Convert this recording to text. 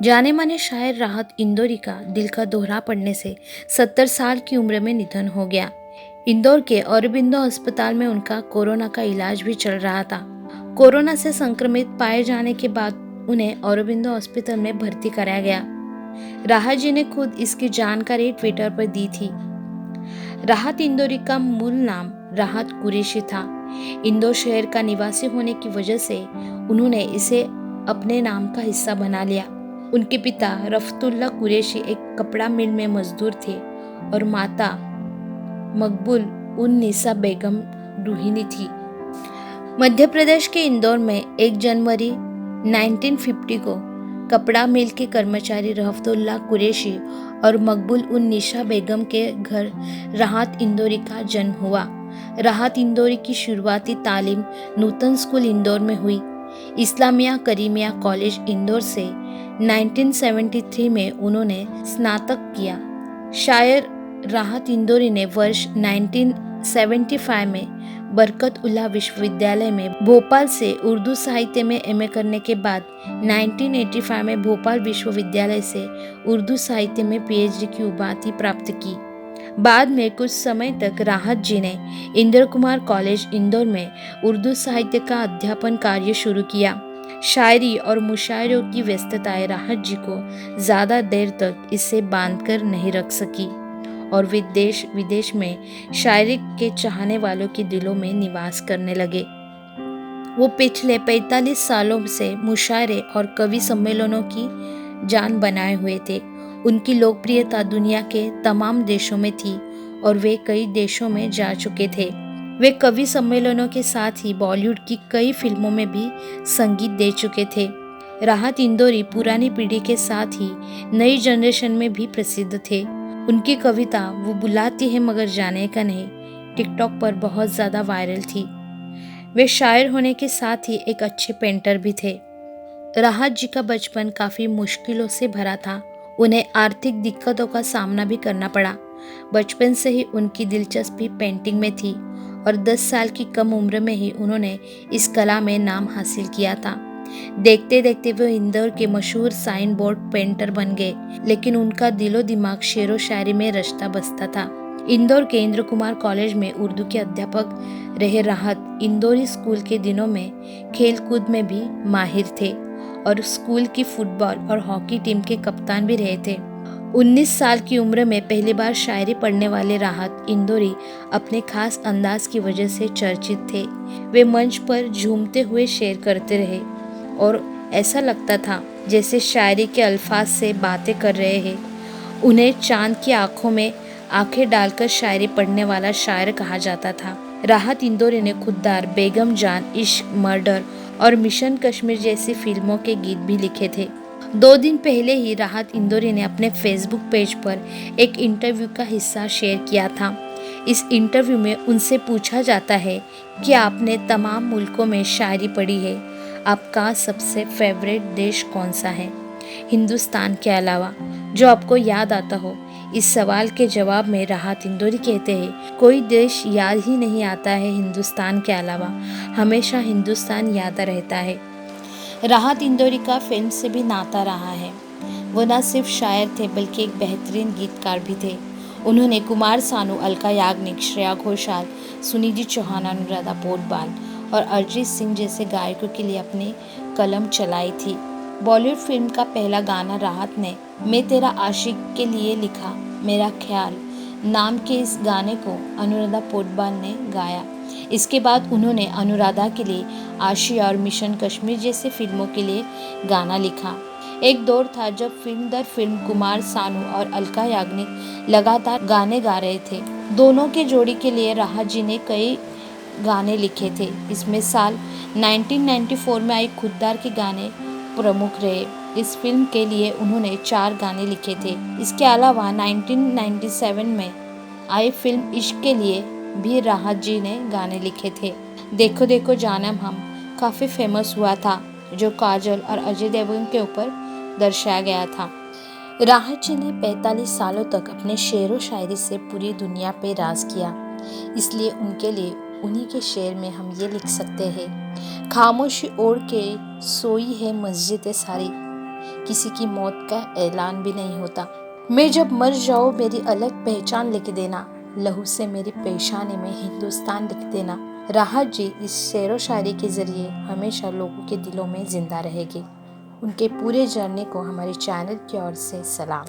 जाने माने शायर राहत इंदौरी का दिल का दौरा पड़ने से 70 साल की उम्र में निधन हो गया। इंदौर के औरबिंदो अस्पताल में उनका कोरोना का इलाज भी चल रहा था। कोरोना से संक्रमित पाए जाने के बाद उन्हें औरबिंदो अस्पताल में भर्ती कराया गया। राहत जी ने खुद इसकी जानकारी ट्विटर पर दी थी। राहत इंदौरी का मूल नाम राहत कुरैशी था। इंदौर शहर का निवासी होने की वजह से उन्होंने इसे अपने नाम का हिस्सा बना लिया। उनके पिता रफ्तुल्ला कुरैशी एक कपड़ा मिल में मजदूर थे और माता मकबूल उन निसा बेगम गृहिणी थी। मध्य प्रदेश के इंदौर में 1 जनवरी 1950 को कपड़ा मिल के कर्मचारी रफ्तुल्ला कुरैशी और मकबूल उन निशा बेगम के घर राहत इंदौरी का जन्म हुआ। राहत इंदौरी की शुरुआती तालीम नूतन स्कूल इंदौर में हुई। इस्लामिया करीमिया कॉलेज इंदौर से 1973 में उन्होंने स्नातक किया। शायर राहत इंदौरी ने वर्ष 1975 में बरकतउल्लाह विश्वविद्यालय में भोपाल से उर्दू साहित्य में एमए करने के बाद 1985 में भोपाल विश्वविद्यालय से उर्दू साहित्य में पीएचडी की उपाधि प्राप्त की। बाद में कुछ समय तक राहत जी ने इंद्र कुमार कॉलेज इंदौर में उर्दू साहित्य का अध्यापन कार्य शुरू किया। शायरी और मुशायरों की व्यस्तताएं राहत जी को ज़्यादा देर तक इससे बांधकर नहीं रख सकी और वे देश विदेश में शायरी के चाहने वालों के दिलों में निवास करने लगे। वो पिछले 45 सालों से मुशायरे और कवि सम्मेलनों की जान बनाए हुए थे। उनकी लोकप्रियता दुनिया के तमाम देशों में थी और वे कई देशों में जा चुके थे। वे कवि सम्मेलनों के साथ ही बॉलीवुड की कई फिल्मों में भी संगीत दे चुके थे। राहत इंदौरी पुरानी पीढ़ी के साथ ही नई जनरेशन में भी प्रसिद्ध थे। उनकी कविता वो बुलाती है मगर जाने का नहीं टिकटॉक पर बहुत ज़्यादा वायरल थी। वे शायर होने के साथ ही एक अच्छे पेंटर भी थे। राहत जी का बचपन काफ़ी मुश्किलों से भरा था। उन्हें आर्थिक दिक्कतों का सामना भी करना पड़ा। बचपन से ही उनकी दिलचस्पी पेंटिंग में थी और 10 साल की कम उम्र में ही उन्होंने इस कला में नाम हासिल किया था। देखते देखते वो इंदौर के मशहूर साइन बोर्ड पेंटर बन गए, लेकिन उनका दिलो दिमाग शेरो शायरी में रचता बसता था। इंदौर के इंद्र कुमार कॉलेज में उर्दू के अध्यापक रहे राहत इंदौरी स्कूल के दिनों में खेल कूद में भी माहिर थे और स्कूल की फुटबॉल और हॉकी टीम के कप्तान भी रहे थे। 19 साल की उम्र में पहली बार शायरी पढ़ने वाले राहत इंदौरी अपने खास अंदाज की वजह से चर्चित थे। वे मंच पर झूमते हुए शेर करते रहे और ऐसा लगता था जैसे शायरी के अल्फाज से बातें कर रहे हैं। उन्हें चांद की आंखों में आंखें डालकर शायरी पढ़ने वाला शायर कहा जाता था। राहत इंदौरी ने खुद्दार, बेगम जान, इश्क, मर्डर और मिशन कश्मीर जैसी फिल्मों के गीत भी लिखे थे। 2 दिन पहले ही राहत इंदौरी ने अपने फेसबुक पेज पर एक इंटरव्यू का हिस्सा शेयर किया था। इस इंटरव्यू में उनसे पूछा जाता है कि आपने तमाम मुल्कों में शायरी पढ़ी है, आपका सबसे फेवरेट देश कौन सा है हिंदुस्तान के अलावा, जो आपको याद आता हो। इस सवाल के जवाब में राहत इंदौरी कहते हैं, कोई देश याद ही नहीं आता है हिंदुस्तान के अलावा, हमेशा हिंदुस्तान याद रहता है। राहत इंदौरी का फिल्म से भी नाता रहा है। वो न सिर्फ शायर थे बल्कि एक बेहतरीन गीतकार भी थे। उन्होंने कुमार सानू, अलका याग्निक, श्रेया घोषाल, सुनिधि चौहान, अनुराधा पोडबाल और अरिजीत सिंह जैसे गायकों के लिए अपनी कलम चलाई थी। बॉलीवुड फिल्म का पहला गाना राहत ने मैं तेरा आशिक के लिए लिखा, मेरा ख्याल नाम के इस गाने को अनुराधा पोडबाल ने गाया। इसके बाद उन्होंने अनुराधा के लिए आशिया और मिशन कश्मीर जैसे फिल्मों के लिए गाना लिखा। एक दौर था जब फिल्म दर फिल्म कुमार सानू और अलका याग्निक लगातार गाने गा रहे थे। दोनों के जोड़ी के लिए राहत जी ने कई गाने लिखे थे। इसमें साल 1994 में आई खुद्दार के गाने प्रमुख रहे। इस फिल्म के लिए उन्होंने 4 गाने लिखे थे। इसके अलावा 1997 में आई फिल्म इश्क के लिए भी राहत जी ने गाने लिखे थे। देखो देखो जानम हम काफ़ी फेमस हुआ था, जो काजल और अजय देवगन के ऊपर दर्शाया गया था। राहत जी ने 45 सालों तक अपने शेरो शायरी से पूरी दुनिया पे राज किया, इसलिए उनके लिए उन्हीं के शेर में हम ये लिख सकते हैं, खामोशी ओढ़ के सोई है मस्जिद सारी, किसी की मौत का ऐलान भी नहीं होता। मैं जब मर जाऊँ मेरी अलग पहचान लिख देना, लहू से मेरी पेशानी में हिंदुस्तान लिख देना। राहत जी इस शेरो शायरी के ज़रिए हमेशा लोगों के दिलों में ज़िंदा रहेगी। उनके पूरे जर्नी को हमारे चैनल की ओर से सलाम।